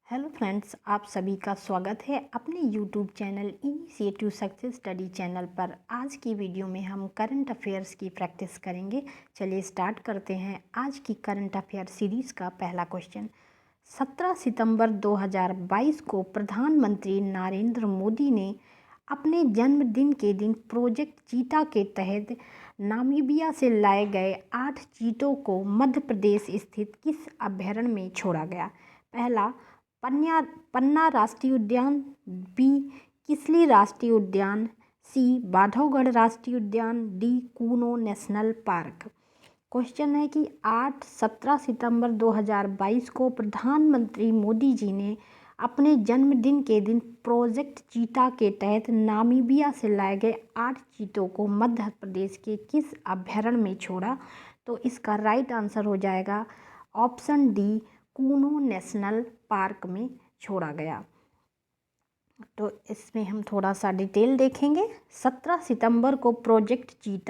Hello friends, आप सभी का स्वागत है अपने YouTube channel initiative success study channel पर। आज की वीडियो में हम करंट अफेयर्स की प्रैक्टिस करेंगे। चलिए स्टार्ट करते हैं आज की करंट अफेयर सीरीज़ का पहला क्वेश्चन। 17 सितंबर 2022 को प्रधानमंत्री नरेंद्र मोदी ने अपने जन्मदिन के दिन प्रोजेक्ट चीता के तहत नामीबिया से लाए गए 8 चीतों को मध्य प्रदेश स्थित किस अभयारण्य में छोड़ा गया? पहला, पन्ना राष्ट्रीय उद्यान, बी किसली राष्ट्रीय उद्यान, सी बांधवगढ़ राष्ट्रीय उद्यान, D Kuno national park. Question है कि 17 सितंबर 2022 को प्रधानमंत्री मोदी जी ने अपने जन्मदिन के दिन प्रोजेक्ट चीता के तहत नामीबिया से लाए गए 8 चीतों को मध्य प्रदेश के किस अभयारण्य में छोड़ा? तो इसका राइट आंसर हो जाएगा option D, Kuno national park में छोड़ा गया। तो इसमें हम थोड़ा सा डिटेल देखेंगे। 17 सितंबर को प्रोजेक्ट चीता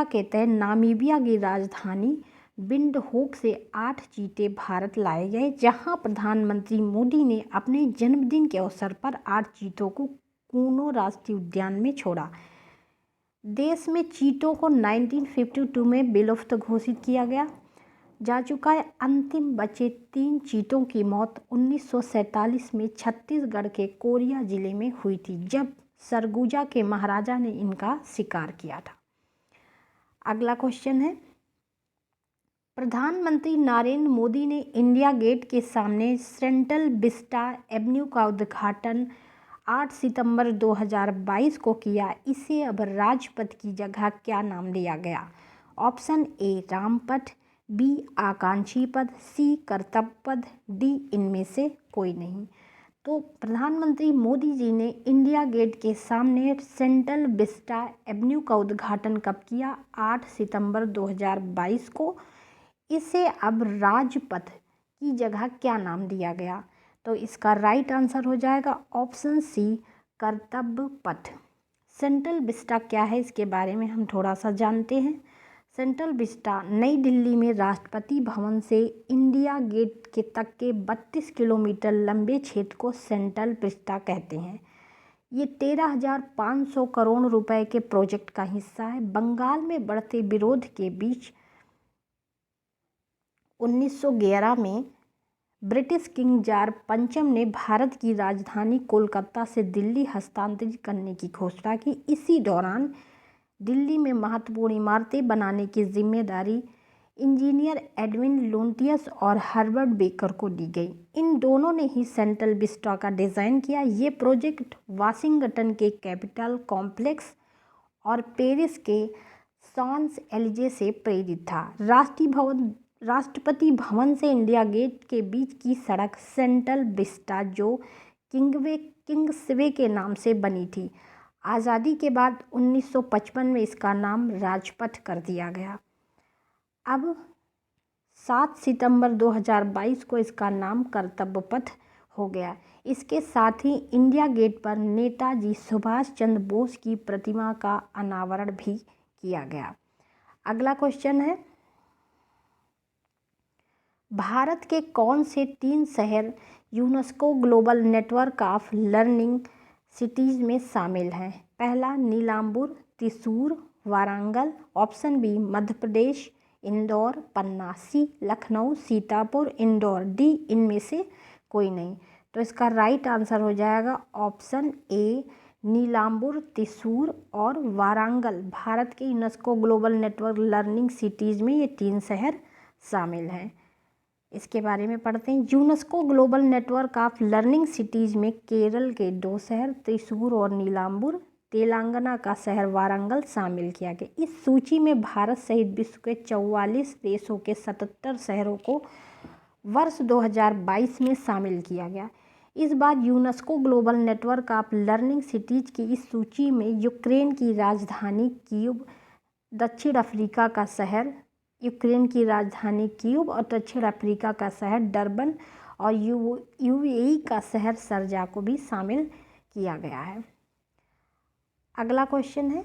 के तहत नामीबिया की राजधानी विंडहोक से 8 चीते भारत लाए गए, जहां प्रधानमंत्री मोदी ने अपने जन्मदिन के अवसर पर 8 चीतों को कूनो राष्ट्रीय उद्यान में छोड़ा। देश में चीतों को 1952 में विलुप्त घोषित किया गया जा चुका है। अंतिम बचे 3 चीतों की मौत 1947 में छत्तीसगढ़ के कोरिया जिले में हुई थी, जब सरगुजा के महाराजा ने इनका शिकार किया था। अगला क्वेश्चन है, प्रधानमंत्री नरेंद्र मोदी ने इंडिया गेट के सामने सेंट्रल विस्टा एवेन्यू का उद्घाटन 8 सितंबर 2022 को किया। इसे अब राजपथ की जगह क्या नाम दिया गया? ऑप्शन ए रामपथ, बी आकांक्षी पथ, सी कर्तव्य पथ, डी इनमें से कोई नहीं। तो प्रधानमंत्री मोदी जी ने इंडिया गेट के सामने सेंट्रल विस्टा एवेन्यू का उद्घाटन कब किया? 8 सितंबर 2022 को। इसे अब राजपथ की जगह क्या नाम दिया गया? तो इसका राइट आंसर हो जाएगा ऑप्शन सी, कर्तव्य पथ। सेंट्रल विस्टा क्या है, इसके बारे में हम थोड़ा सा जानते हैं। सेंट्रल विस्टा नई दिल्ली में राष्ट्रपति भवन से इंडिया गेट के तक के 32 किलोमीटर लंबे क्षेत्र को सेंट्रल विस्टा कहते हैं। ये 13,500 करोड़ रुपए के प्रोजेक्ट का हिस्सा है। बंगाल में बढ़ते विरोध के बीच 1911 में ब्रिटिश किंग जॉर्ज पंचम ने भारत की राजधानी कोलकाता से दिल्ली हस्तांतरित करने की घोषणा की। इसी दौरान दिल्ली में महत्वपूर्ण इमारतें बनाने की जिम्मेदारी इंजीनियर एडविन लुटियंस और हर्बर्ट बेकर को दी गई। इन दोनों ने ही सेंट्रल विस्टा का डिज़ाइन किया। ये प्रोजेक्ट वाशिंगटन के कैपिटल कॉम्प्लेक्स और पेरिस के सांस एलिजे से प्रेरित था। राष्ट्रपति भवन से इंडिया गेट के बीच की सड़क सेंट्रल विस्टा, जो किंग्सवे के नाम से बनी थी, आज़ादी के बाद 1955 में इसका नाम राजपथ कर दिया गया। अब 7 सितंबर 2022 को इसका नाम कर्तव्य पथ हो गया। इसके साथ ही इंडिया गेट पर नेताजी सुभाष चंद्र बोस की प्रतिमा का अनावरण भी किया गया। अगला क्वेश्चन है, भारत के कौन से 3 शहर UNESCO global network of learning cities में शामिल हैं? पहला नीलांबुर, त्रिशूर, वारंगल, ऑप्शन बी मध्य प्रदेश, इंदौर, पन्ना, सी लखनऊ, सीतापुर, इंदौर, डी इनमें से कोई नहीं। तो इसका राइट आंसर हो जाएगा ऑप्शन ए, नीलांबुर, त्रिशूर और वारंगल। भारत के UNESCO global network learning cities में ये 3 शहर शामिल हैं। इसके बारे में पढ़ते हैं। UNESCO global network of learning cities में केरल के 2 शहर त्रिशूर और नीलांबुर, तेलंगाना का शहर वारंगल शामिल किया गया। इस सूची में भारत सहित विश्व के 44 देशों के 77 शहरों को वर्ष 2022 में शामिल किया गया। इस बार UNESCO global network of learning cities की इस सूची में यूक्रेन की राजधानी कीव, दक्षिण अफ्रीका का शहर यूक्रेन की राजधानी कीव और दक्षिण अफ्रीका का शहर डरबन और यूएई का शहर शारजा को भी शामिल किया गया है। अगला क्वेश्चन है,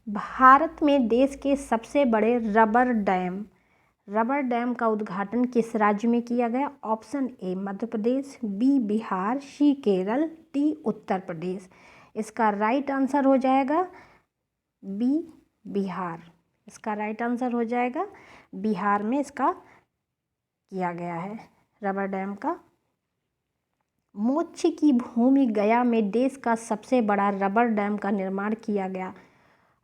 भारत में देश के सबसे बड़े रबर रबर डैम का उद्घाटन किस राज्य में किया गया? Option A Madhya Pradesh, B Bihar, C Kerala, D Uttar Pradesh. इसका राइट आंसर हो जाएगा बी बिहार। इसका राइट आंसर हो जाएगा बिहार में इसका किया गया है रबर डैम का। मोक्ष की भूमि गया में देश का सबसे बड़ा रबर डैम का निर्माण किया गया।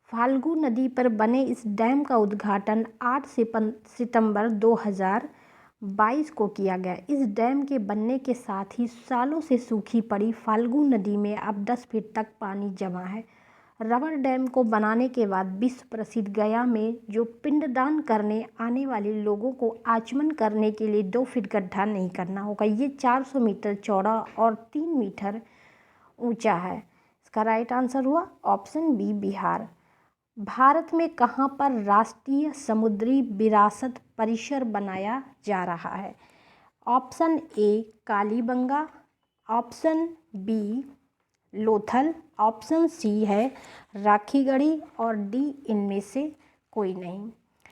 फाल्गु नदी पर बने इस डैम का उद्घाटन 8 सितंबर 2022 को किया गया। इस डैम के बनने के साथ ही सालों से सूखी पड़ी फाल्गु नदी में अब 10 फीट तक पानी जमा है। रबर डैम को बनाने के बाद विश्व प्रसिद्ध गया में जो पिंडदान करने आने वाले लोगों को आचमन करने के लिए 2 फीट गड्ढा नहीं करना होगा। ये 400 मीटर चौड़ा और 3 मीटर ऊंचा है। इसका राइट आंसर हुआ ऑप्शन बी बिहार। भारत में कहाँ पर राष्ट्रीय समुद्री विरासत परिसर बनाया जा रहा है? Option A Kalibangan, option B Lothal, option C है राखीगढ़ी और डी इनमें से कोई नहीं।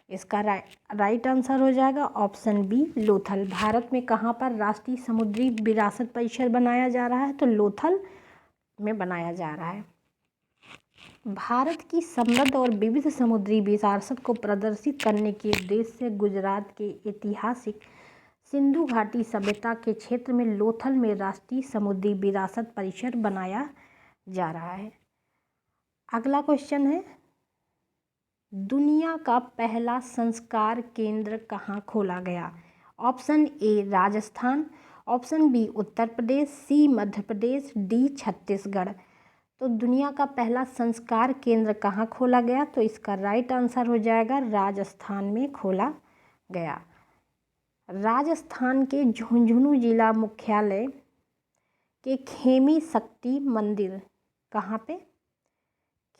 इसका राइट आंसर हो जाएगा ऑप्शन बी लोथल। भारत में कहाँ पर राष्ट्रीय समुद्री विरासत परिसर बनाया जा रहा है? तो लोथल में बनाया जा रहा है। भारत की समृद्ध और विविध समुद्री विरासत को प्रदर्शित करने के उद्देश्य से गुजरात के ऐतिहासिक सिंधु घाटी सभ्यता के क्षेत्र में लोथल में राष्ट्रीय समुद्री विरासत परिसर बनाया जा रहा है। अगला क्वेश्चन है, दुनिया का पहला संस्कार केंद्र कहाँ खोला गया? Option A Rajasthan, option B Uttar Pradesh, C Madhya Pradesh, D Chhattisgarh. तो दुनिया का पहला संस्कार केंद्र कहाँ खोला गया? तो इसका राइट आंसर हो जाएगा राजस्थान में खोला गया। राजस्थान के झुंझुनू जिला मुख्यालय के खेमी शक्ति मंदिर, कहाँ पे?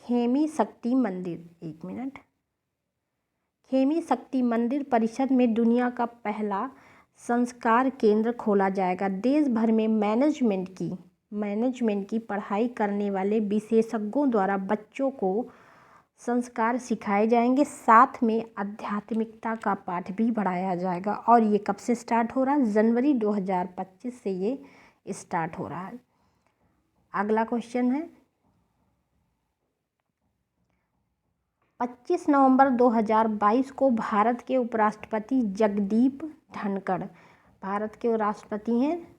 खेमी शक्ति मंदिर, एक मिनट। खेमी शक्ति मंदिर परिषद में दुनिया का पहला संस्कार केंद्र खोला जाएगा। देश भर में मैनेजमेंट की पढ़ाई करने वाले विशेषज्ञों द्वारा बच्चों को संस्कार सिखाए जाएंगे, साथ में आध्यात्मिकता का पाठ भी पढ़ाया जाएगा। और ये कब से स्टार्ट हो रहा है? जनवरी 2025 से ये स्टार्ट हो रहा है। अगला क्वेश्चन है, 25 नवंबर 2022 को भारत के उपराष्ट्रपति जगदीप धनखड़, भारत के राष्ट्रपति हैं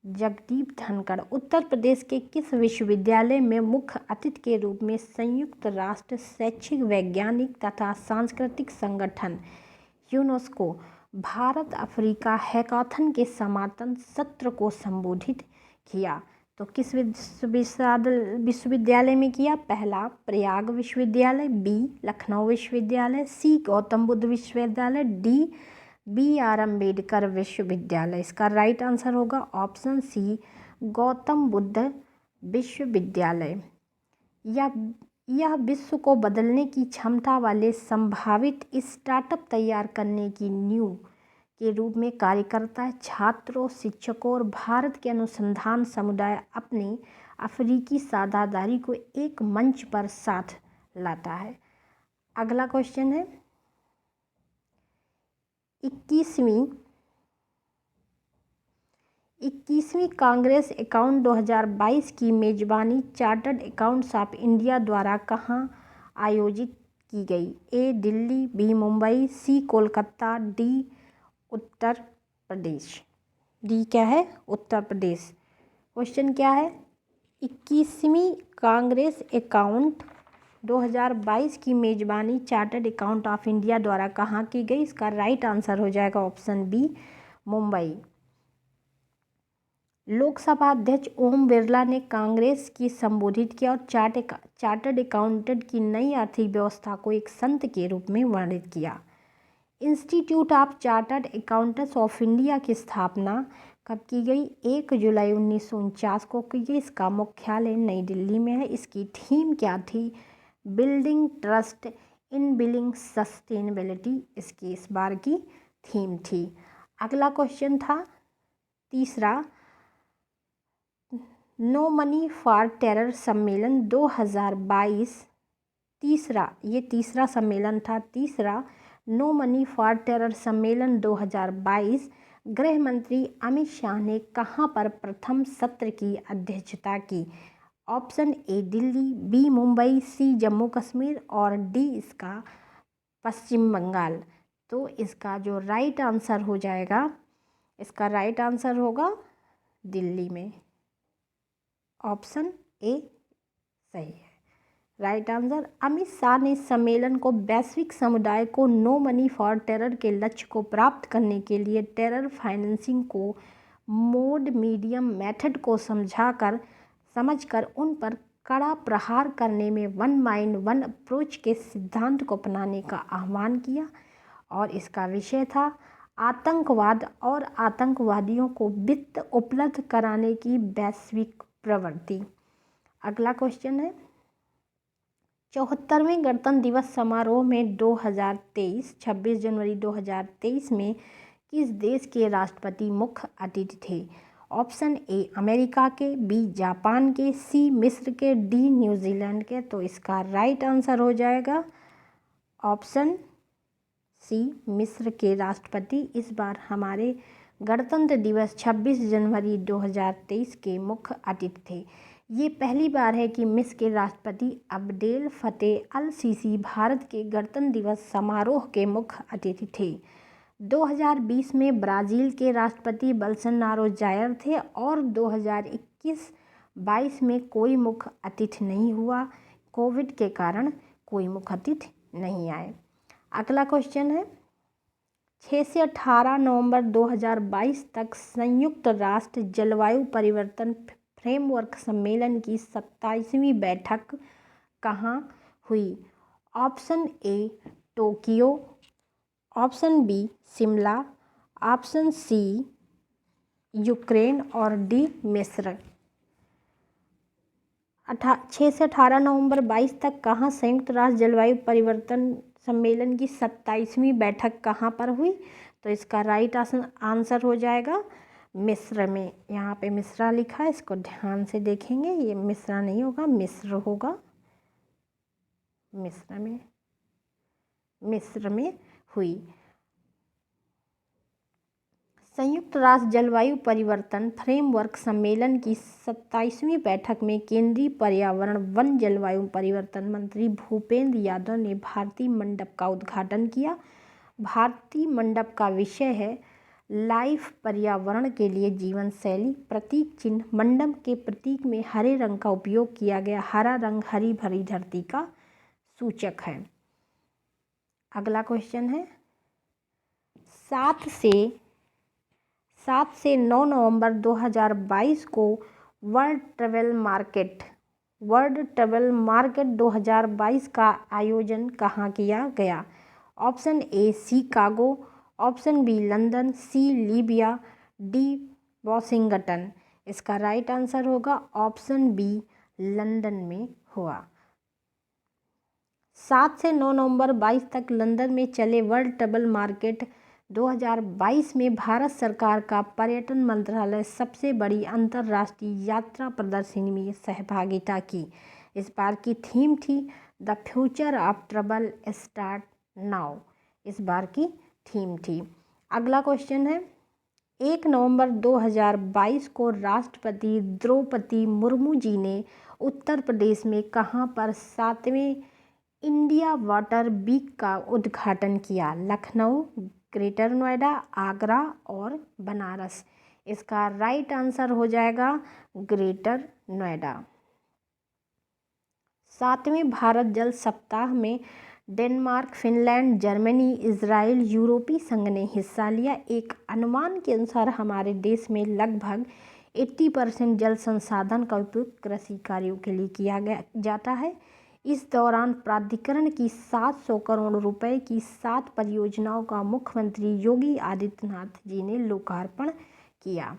जगदीप धनखड़, उत्तर प्रदेश के किस विश्वविद्यालय में मुख्य अतिथि के रूप में संयुक्त राष्ट्र शैक्षिक, वैज्ञानिक तथा सांस्कृतिक संगठन यूनेस्को भारत अफ्रीका हैकाथन के समापन सत्र को संबोधित किया? तो किस विश्वविद्यालय में किया? पहला प्रयाग विश्वविद्यालय, बी लखनऊ विश्वविद्यालय, सी गौतम बुद्ध विश्वविद्यालय, डी BR अम्बेडकर विश्वविद्यालय। इसका राइट आंसर होगा ऑप्शन सी गौतम बुद्ध विश्वविद्यालय। यह विश्व को बदलने की क्षमता वाले संभावित स्टार्टअप तैयार करने की नींव के रूप में कार्य करता है। छात्रों, शिक्षकों और भारत के अनुसंधान समुदाय अपनी अफ्रीकी साझेदारी को एक मंच पर साथ लाता है। अगला क्वेश्चन है, 21वीं कांग्रेस अकाउंट 2022 की मेजबानी चार्टर्ड अकाउंटेंट्स ऑफ इंडिया द्वारा कहाँ आयोजित की गई? ए दिल्ली, बी मुंबई, सी कोलकाता, डी उत्तर प्रदेश। डी क्या है? उत्तर प्रदेश। क्वेश्चन क्या है, 21वीं कांग्रेस अकाउंट 2022 की मेजबानी चार्टर्ड अकाउंट ऑफ इंडिया द्वारा कहाँ की गई? इसका राइट आंसर हो जाएगा ऑप्शन बी मुंबई। लोकसभा अध्यक्ष ओम बिरला ने कांग्रेस की संबोधित किया और चार्टर्ड अकाउंटेंट की नई आर्थिक व्यवस्था को एक संत के रूप में वर्णित किया। Institute of chartered accountants of India की स्थापना कब की गई? 1 जुलाई 1949 को की गई। इसका मुख्यालय नई दिल्ली में है। इसकी थीम क्या थी? Building trust in building sustainability, इसकी इस बार की थीम थी। अगला क्वेश्चन था तीसरा, नो मनी फॉर टेरर सम्मेलन 2022 तीसरा सम्मेलन था। तीसरा नो मनी फॉर टेरर सम्मेलन 2022 गृह मंत्री अमित शाह ने कहाँ पर प्रथम सत्र की अध्यक्षता की? Option A Delhi, B Mumbai, C Jammu Kashmir और डी इसका पश्चिम बंगाल। तो इसका जो राइट आंसर हो जाएगा, इसका राइट आंसर होगा दिल्ली में। ऑप्शन ए सही है राइट आंसर। अमित शाह ने सम्मेलन को वैश्विक समुदाय को नो मनी फॉर टेरर के लक्ष्य को प्राप्त करने के लिए टेरर फाइनेंसिंग को मोड मीडियम मेथड को समझकर उन पर कड़ा प्रहार करने में वन माइंड वन अप्रोच के सिद्धांत को अपनाने का आह्वान किया और इसका विषय था आतंकवाद और आतंकवादियों को वित्त उपलब्ध कराने की वैश्विक प्रवृत्ति। अगला क्वेश्चन है 74वें गणतंत्र दिवस समारोह में 26 जनवरी 2023 में किस देश के राष्ट्रपति मुख्य अतिथि थे? ऑप्शन ए अमेरिका के, बी जापान के, सी मिस्र के, डी न्यूजीलैंड के। तो इसका राइट आंसर हो जाएगा ऑप्शन सी मिस्र के राष्ट्रपति इस बार हमारे गणतंत्र दिवस 26 जनवरी 2023 के मुख्य अतिथि थे। ये पहली बार है कि मिस्र के राष्ट्रपति अब्देल फतेह अल सीसी भारत के गणतंत्र दिवस समारोह के मुख्य अतिथि थे। 2020 में ब्राज़ील के राष्ट्रपति बोल्सोनारो जायर थे और 2021-22 में कोई मुख्य अतिथि नहीं हुआ, कोविड के कारण कोई मुख्य अतिथि नहीं आए। अगला क्वेश्चन है 6 से 18 नवंबर 2022 तक संयुक्त राष्ट्र जलवायु परिवर्तन फ्रेमवर्क सम्मेलन की 27वीं बैठक कहाँ हुई? Option A Tokyo, option B Shimla, option C Ukraine और डी मिस्र। 6 से 18 नवंबर 22 तक कहाँ संयुक्त राष्ट्र जलवायु परिवर्तन सम्मेलन की 27वीं बैठक कहाँ पर हुई? तो इसका राइट आंसर हो जाएगा मिस्र में। यहाँ पे मिस्र लिखा है, इसको ध्यान से देखेंगे, ये मिस्र नहीं होगा, मिस्र होगा। मिस्र में हुई। संयुक्त राष्ट्र जलवायु परिवर्तन फ्रेमवर्क सम्मेलन की 27वीं बैठक में केंद्रीय पर्यावरण वन जलवायु परिवर्तन मंत्री भूपेंद्र यादव ने भारतीय मंडप का उद्घाटन किया। भारतीय मंडप का विषय है लाइफ पर्यावरण के लिए जीवन शैली। प्रतीक चिन्ह मंडप के प्रतीक में हरे रंग का उपयोग किया गया। हरा रंग हरी भरी धरती का सूचक है। अगला क्वेश्चन है 7 से 9 नवंबर 2022 को वर्ल्ड ट्रैवल मार्केट 2022 का आयोजन कहाँ किया गया? Option A Chicago, option B London, C Libya, D Washington. इसका राइट आंसर होगा ऑप्शन बी लंदन में हुआ। 7 से 9 नवंबर 22 तक लंदन में चले वर्ल्ड ट्रैवल मार्केट 2022 में भारत सरकार का पर्यटन मंत्रालय सबसे बड़ी अंतर्राष्ट्रीय यात्रा प्रदर्शनी में सहभागिता की। इस बार की थीम थी the future of travel start now. इस बार की थीम थी। अगला क्वेश्चन है 1 नवंबर 2022 को राष्ट्रपति द्रौपदी मुर्मू जी ने उत्तर प्रदेश में कहाँ पर 7वें इंडिया वाटर वीक का उद्घाटन किया? लखनऊ, ग्रेटर नोएडा, आगरा और बनारस। इसका राइट आंसर हो जाएगा ग्रेटर नोएडा। 7वें भारत जल सप्ताह में डेनमार्क, फिनलैंड, जर्मनी, इजराइल, यूरोपीय संघ ने हिस्सा लिया। एक अनुमान के अनुसार हमारे देश में लगभग 80% जल संसाधन का उपयोग कृषि कार्यों के लिए किया जाता है। इस दौरान प्राधिकरण की 700 करोड़ रुपए की 7 परियोजनाओं का मुख्यमंत्री योगी आदित्यनाथ जी ने लोकार्पण किया।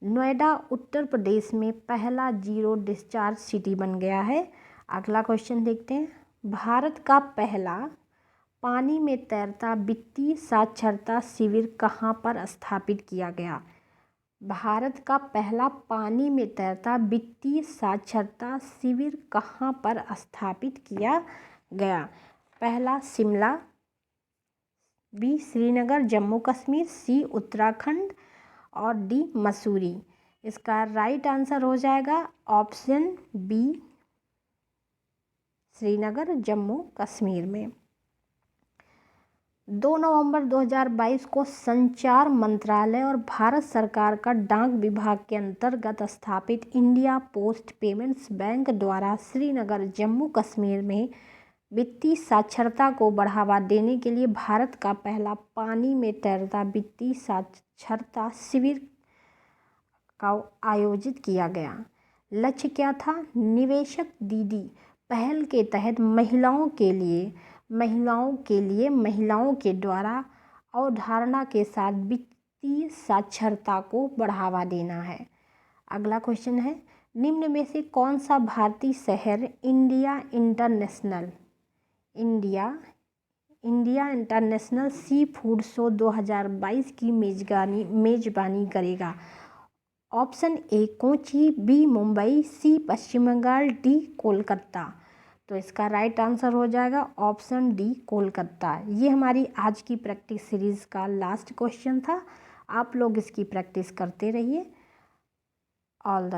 नोएडा उत्तर प्रदेश में पहला जीरो डिस्चार्ज सिटी बन गया है। अगला क्वेश्चन देखते हैं। भारत का पहला पानी में तैरता वित्तीय साक्षरता शिविर कहाँ पर स्थापित किया गया? भारत का पहला पानी में तैरता वित्तीय साक्षरता शिविर कहाँ पर स्थापित किया गया? पहला शिमला, बी श्रीनगर जम्मू कश्मीर, सी उत्तराखंड और डी मसूरी। इसका राइट आंसर हो जाएगा ऑप्शन बी श्रीनगर जम्मू कश्मीर में। 2 नवंबर 2022 को संचार मंत्रालय और भारत सरकार का डाक विभाग के अंतर्गत स्थापित इंडिया पोस्ट पेमेंट्स बैंक द्वारा श्रीनगर जम्मू कश्मीर में वित्तीय साक्षरता को बढ़ावा देने के लिए भारत का पहला पानी में तैरता वित्तीय साक्षरता शिविर का आयोजित किया गया। लक्ष्य क्या था? निवेशक दीदी पहल के तहत महिलाओं के द्वारा अवधारणा के साथ वित्तीय साक्षरता को बढ़ावा देना है। अगला क्वेश्चन है, निम्न में से कौन सा भारतीय शहर India international sea food show 2022 की मेजबानी करेगा? Option A Kochi, B Mumbai, C Paschim Bengal, D Kolkata. तो इसका राइट आंसर हो जाएगा ऑप्शन डी कोलकाता। ये हमारी आज की प्रैक्टिस सीरीज़ का लास्ट क्वेश्चन था। आप लोग इसकी प्रैक्टिस करते रहिए। All the